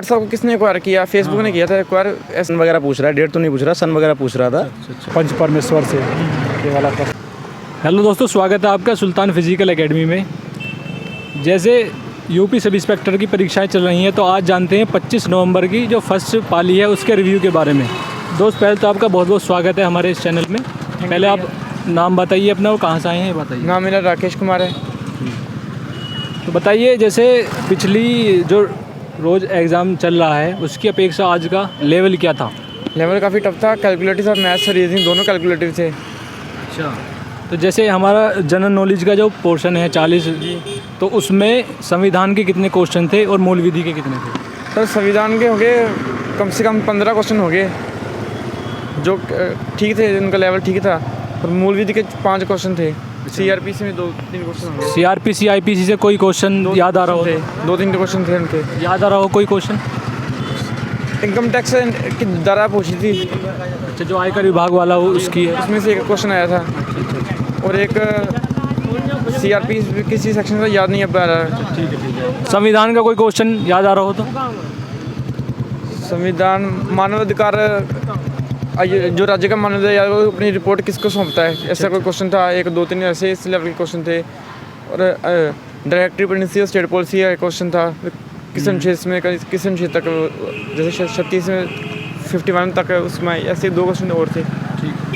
सबको किसने एक्वायर किया? फेसबुक ने किया था एक्वायर। सन वगैरह पूछ रहा है, डेट तो नहीं पूछ रहा, सन वगैरह पूछ रहा था। पंच परमेश्वर से ये वाला था। हेलो दोस्तों, स्वागत है आपका सुल्तान फिजिकल एकेडमी में। जैसे यूपी सब इंस्पेक्टर की परीक्षाएं चल रही हैं, तो आज जानते हैं 25 नवंबर की जो फर्स्ट पाली है उसके रिव्यू के बारे में। दोस्त पहले तो आपका बहुत बहुत स्वागत है हमारे इस चैनल में। पहले आप नाम बताइए अपना और कहाँ से आए हैं ये बताइए। नाम मेरा राकेश कुमार है। तो बताइए, जैसे पिछली जो रोज़ एग्ज़ाम चल रहा है उसकी अपेक्षा आज का लेवल क्या था? लेवल काफ़ी टफ था। कैलकुलेटिव और मैथ्स और रीजनिंग दोनों कैलकुलेटिव थे। अच्छा, तो जैसे हमारा जनरल नॉलेज का जो पोर्शन है 40, तो उसमें संविधान के कितने क्वेश्चन थे और मूल विधि के कितने थे? तो संविधान के हो गए कम से कम 15 क्वेश्चन हो गए जो ठीक थे, उनका लेवल ठीक था। और मूल विधि के 5 क्वेश्चन थे। सीआरपीसी में 2-3 क्वेश्चन हो गए। सीआरपीसी आईपीसी से कोई क्वेश्चन याद आ रहा हो? 2-3 क्वेश्चन थे उनके याद आ रहा हो कोई क्वेश्चन? इनकम टैक्स की दरा पूछी थी। अच्छा, जो आयकर विभाग वाला हो उसकी है, उसमें से एक क्वेश्चन आया था। और एक सीआरपी किसी सेक्शन का याद नहीं अब आ रहा है। ठीक है। संविधान का कोई क्वेश्चन याद आ रहा हो तो? संविधान मानवाधिकार जो राज्य का मानवाधिकार वो अपनी रिपोर्ट किसको सौंपता है, ऐसा कोई क्वेश्चन था। 1-2-3 ऐसे इस लेवल के क्वेश्चन थे। और डायरेक्टिव प्रेगनेंसी और स्टेट पॉलिसी का क्वेश्चन था। किस अनुच्छेद में किस अनुच्छेद तक, जैसे 36 में 51 तक, उसमें ऐसे 2 क्वेश्चन और थे।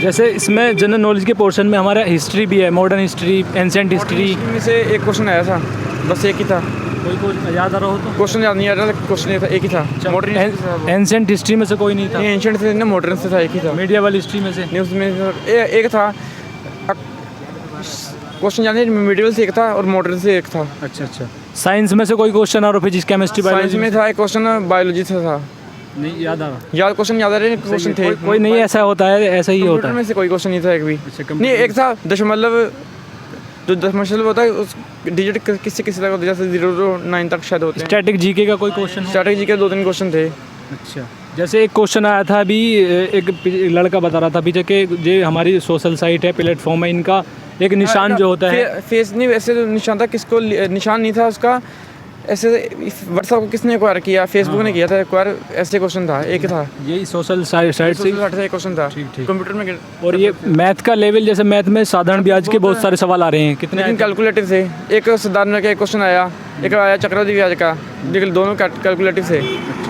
जैसे इसमें जनरल नॉलेज के पोर्शन में हमारा हिस्ट्री भी है, मॉडर्न हिस्ट्री, एंसेंट हिस्ट्री में से एक क्वेश्चन आया था, बस एक ही था। कोई क्वेश्चन याद आ रहा हो तो? क्वेश्चन याद नहीं आ रहा, क्वेश्चन एक ही था। मॉडर्न एंसेंट हिस्ट्री में से कोई नहीं था? एंशिएंट से ना, मॉडर्न से था, एक ही था। मीडिएवल हिस्ट्री में से न्यूज़ में एक था क्वेश्चन, यानी मीडियल से एक था और मॉडर्न से एक था। अच्छा। साइंस में से कोई क्वेश्चन और फिजिक्स केमिस्ट्री साइंस बायोलॉजी में था एक क्वेश्चन, बायोलॉजी से था। नहीं याद आ रहा? याद क्वेश्चन याद आ रहे क्वेश्चन थे। कोई नहीं, ऐसा होता है, ऐसा ही होता है। में से कोई क्वेश्चन नहीं था एक भी। नहीं, एक था दशमलव, जो दशमलव होता है उस डिजिट किससे किस तक होता है, जैसे 0 to 9 तक शायद होते हैं। स्टैटिक जीके का कोई क्वेश्चन? स्टैटिक जीके 2-3 क्वेश्चन थे। अच्छा, जैसे एक क्वेश्चन आया था अभी, एक लड़का बता रहा था पीछे के जो हमारी सोशल साइट है, प्लेटफॉर्म है, इनका एक निशान जो होता है, फेस नहीं, वैसे तो निशान था, किसको निशान नहीं था उसका। ऐसे व्हाट्सएप को किसने एक्वायर किया? फेसबुक ने किया था एक्वायर। ऐसे क्वेश्चन था, एक था। यही सोशल साइट से एक क्वेश्चन था कंप्यूटर में। और ये मैथ का लेवल, जैसे मैथ में साधारण ब्याज के बहुत सारे सवाल आ रहे हैं, कितने? लेकिन कैलकुलेटिव थे। एक साधारण का एक क्वेश्चन आया, एक आया चक्रवृद्धि ब्याज का, लेकिन दोनों कैलकुलेटिव थे।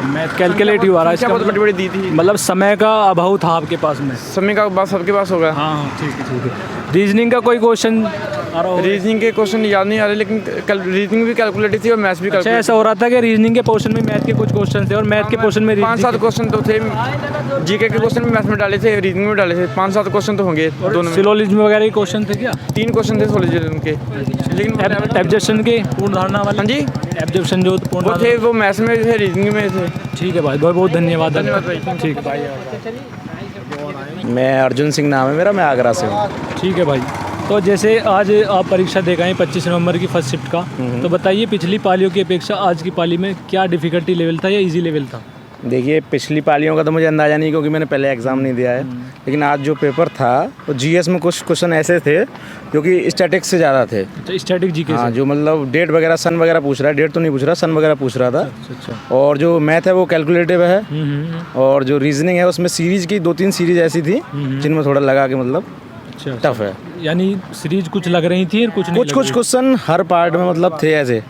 मैथ कैलकुलेटिव आ रहा है, इसका बहुत बड़ी दी थी। मतलब समय का अभाव था आपके पास में? समय का बात सबके पास होगा। हाँ, ठीक है। रीजनिंग का कोई क्वेश्चन आ रहा हो? रीजनिंग के क्वेश्चन याद नहीं आ रहे, लेकिन रीजनिंग भी कैलकुलेटिव थी और मैथ्स भी। अच्छा, ऐसा हो रहा था कि रीजनिंग के पोर्शन में मैथ के कुछ क्वेश्चन थे और मैथ के पोर्शन में 5-7 क्वेश्चन तो थे। जीके के क्वेश्चन भी मैथ में डाले थे, रीजनिंग में डाले थे। 5-7 क्वेश्चन तो होंगे दोनों में। सिलोजिज्म वगैरह के क्वेश्चन थे क्या? 3 क्वेश्चन थे सिलोजिज्म के, लेकिन एब्जेक्शन के पूर्ण धारणा वाले। हाँ जी, एब्जेक्शन जो वो थे, वो मैथ्स में थे, रीजनिंग में थे। ठीक है भाई, बहुत बहुत धन्यवाद। ठीक है। मैं अर्जुन सिंह नाम है मेरा, मैं आगरा से हूँ। ठीक है भाई। तो जैसे आज आप परीक्षा दे गए 25 नवंबर की फर्स्ट शिफ्ट का, तो बताइए पिछली पालियों की अपेक्षा आज की पाली में क्या डिफ़िकल्टी लेवल था या इजी लेवल था? देखिए, पिछली पालियों का तो मुझे अंदाज़ा नहीं, क्योंकि मैंने पहले एग्ज़ाम नहीं दिया है। लेकिन आज जो पेपर था वो जीएस में कुछ क्वेश्चन ऐसे थे जो कि स्टैटिक से ज़्यादा थे। अच्छा, स्टैटिक जीके हाँ, जो मतलब डेट वगैरह, सन वगैरह पूछ रहा है, डेट तो नहीं पूछ रहा, सन वगैरह पूछ रहा था। अच्छा। और जो मैथ है वो कैलकुलेटिव है। और जो रीजनिंग है उसमें सीरीज़ की 2-3 सीरीज़ ऐसी थी जिनमें थोड़ा लगा कि मतलब टफ है। यानी सीरीज कुछ लग रही थी और कुछ क्वेश्चन हर पार्ट में मतलब थे ऐसे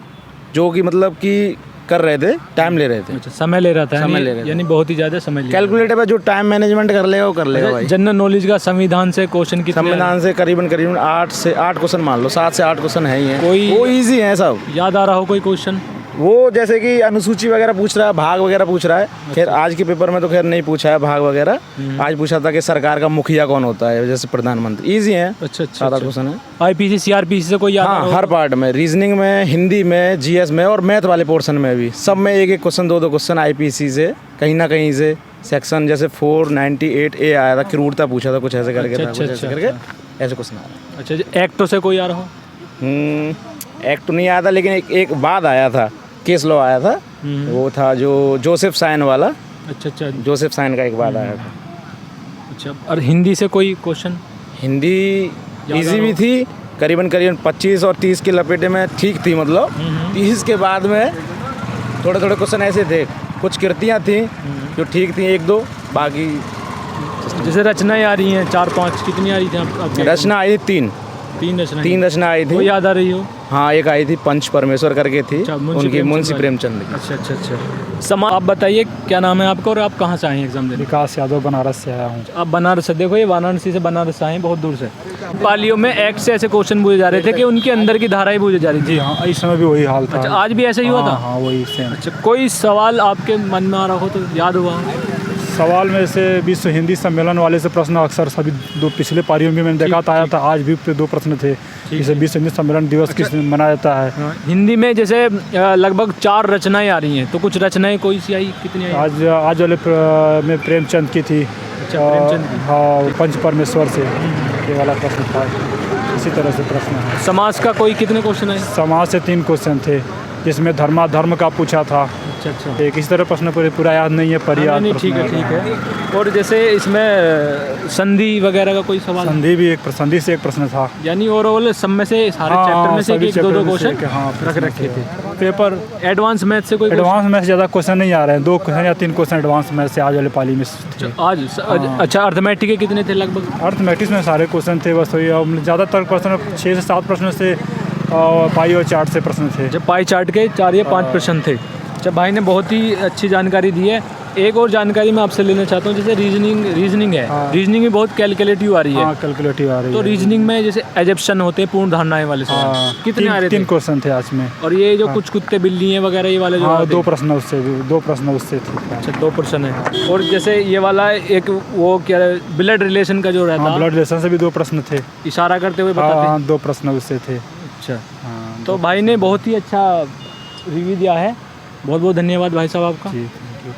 जो कि मतलब कि कर रहे थे, टाइम ले रहे थे। अच्छा, समय ले रहा था, समय ले रहे थे, यानी बहुत ही ज़्यादा समय ले। कैलकुलेटिव है, जो टाइम मैनेजमेंट कर लेगा वो कर लेगा भाई। जनरल नॉलेज का संविधान से क्वेश्चन की, संविधान से करीबन 8 से 8 क्वेश्चन मान लो, 7 से 8 क्वेश्चन है ही हैं। कोई वो इजी है सब। याद आ रहा हो कोई क्वेश्चन? वो जैसे कि अनुसूची वगैरह पूछ रहा है, भाग वगैरह पूछ रहा है। खैर आज के पेपर में तो खैर नहीं पूछा है भाग वगैरह। आज पूछा था कि सरकार का मुखिया कौन होता है, जैसे प्रधानमंत्री। इजी है। अच्छा। सादा क्वेश्चन है। आईपीसी सीआरपीसी से कोई याद? हाँ, हर पार्ट में, रीजनिंग में, हिंदी में, जीएस में और मैथ वाले पोर्शन में भी, सब में एक क्वेश्चन, 2 क्वेश्चन आईपीसी से कहीं ना कहीं से। सेक्शन जैसे 498A आया था, क्रूरता पूछा था, कुछ ऐसे करके था, कुछ ऐसे करके ऐसे क्वेश्चन आ रहा है। अच्छा, एक्टों से कोई आ रहा हो? एक्ट तो नहीं आया था, लेकिन एक बाद आया था, केस लॉ आया था। वो था जो जोसेफ साइन वाला। अच्छा। जोसेफ साइन का एक बाद आया था। अच्छा, और हिंदी से कोई क्वेश्चन? हिंदी इजी भी थी, करीबन 25 और 30 के लपेटे में ठीक थी। मतलब 30 के बाद में थोड़े क्वेश्चन ऐसे थे कुछ कृतियाँ थी जो ठीक थी, एक दो, बाकी जैसे रचनाएं आ रही हैं 4-5, कितनी आ रही थी आपके? रचना आई थी 3 रचनाएं। 3 रचना आई वो थी। याद आ रही हो? हाँ, एक आई थी पंच परमेश्वर करके थी, अच्छा, उनकी मुंशी वाली। प्रेमचंद की। अच्छा अच्छा अच्छा। समा आप बताइए क्या नाम है आपका और आप कहाँ से आए हैं एग्जाम देने? विकास यादव बनारस से आया हूँ। आप बनारस से, देखो ये वाराणसी से बनारस आए हैं, बहुत दूर से। पालियों में एक्ट से ऐसे क्वेश्चन पूछे जा रहे थे कि उनके अंदर की धाराएं पूछी जा रही थी। जी हाँ, इस समय भी वही हाल था। अच्छा, आज भी ऐसा ही हुआ था? हाँ, वही सेम। अच्छा, कोई सवाल आपके मन में आ रहा हो तो याद हुआ हो? सवाल में से विश्व हिंदी सम्मेलन वाले से प्रश्न अक्सर सभी दो पिछले पारियों में मैंने देखा था आया था, आज भी 2 प्रश्न थे। जैसे विश्व हिंदी सम्मेलन दिवस किस दिन मनाया जाता है। हिंदी में जैसे लगभग 4 रचनाएं आ रही हैं, तो कुछ रचनाएं कोई सी आई, कितनी आई? आज वाले में प्रेमचंद की थी। अच्छा, प्रेमचंद की। हाँ, पंच परमेश्वर से ये वाला प्रश्न था। इसी तरह से प्रश्न है। समाज का कोई कितने क्वेश्चन है? समाज से 3 क्वेश्चन थे, जिसमें धर्म का पूछा था। अच्छा अच्छा। एक इस तरह प्रश्न पूरा याद नहीं है, पर याद नहीं, ठीक है ठीक है। और जैसे इसमें संधि वगैरह का कोई सवाल? संधि भी एक संधि से एक प्रश्न था। यानी ओवरऑल सब में से सारे हाँ, चैप्टर में से सभी एक दो चैप्टर में से क्वेश्चन एक, हाँ, रख प्रश्न रखे थे। थे। पेपर एडवांस मैथ से कोई एडवांस में से ज़्यादा क्वेश्चन नहीं आ रहे हैं, 2 क्वेश्चन या 3 क्वेश्चन एडवांस में से आज वाले पाली में थे। question? आज अच्छा, अर्थमेटिक के कितने थे लगभग? अर्थमेटिक्स में सारे क्वेश्चन थे, बस वही ज़्यादातर प्रश्न 6 से 7 प्रश्न से पाई और चार्ट से प्रश्न थे। जब पाई चार्ट के 4 या 5 प्रश्न थे। अच्छा, भाई ने बहुत ही अच्छी जानकारी दी है। एक और जानकारी मैं आपसे लेना चाहता हूँ, जैसे रीजनिंग है। हाँ। रीजनिंग में बहुत कैलकुलेटिव आ रही है। हाँ, कैलकुलेटिव आ रही तो है। रीजनिंग में जैसे एजप्शन होते हैं, पूर्ण धारणाएं वाले सवाल, हाँ, कितने आ रहे थे? 3 क्वेश्चन थे आज में। और ये जो कुछ कुत्ते बिल्ली हैं वगैरह, ये वाले जो हाँ, आते 2 हैं? प्रश्न उससे भी 2 प्रश्न उससे थे। अच्छा, 2 प्रश्न है। और जैसे ये वाला एक वो क्या, ब्लड रिलेशन का जो रहता हाँ, है, ब्लड रिलेशन से भी 2 प्रश्न थे। इशारा करते हुए बताते हैं। हाँ, 2 प्रश्न उससे थे। अच्छा, हाँ, तो भाई ने बहुत ही अच्छा रिव्यू दिया है। बहुत बहुत धन्यवाद भाई साहब आपका। जी, थैंक यू।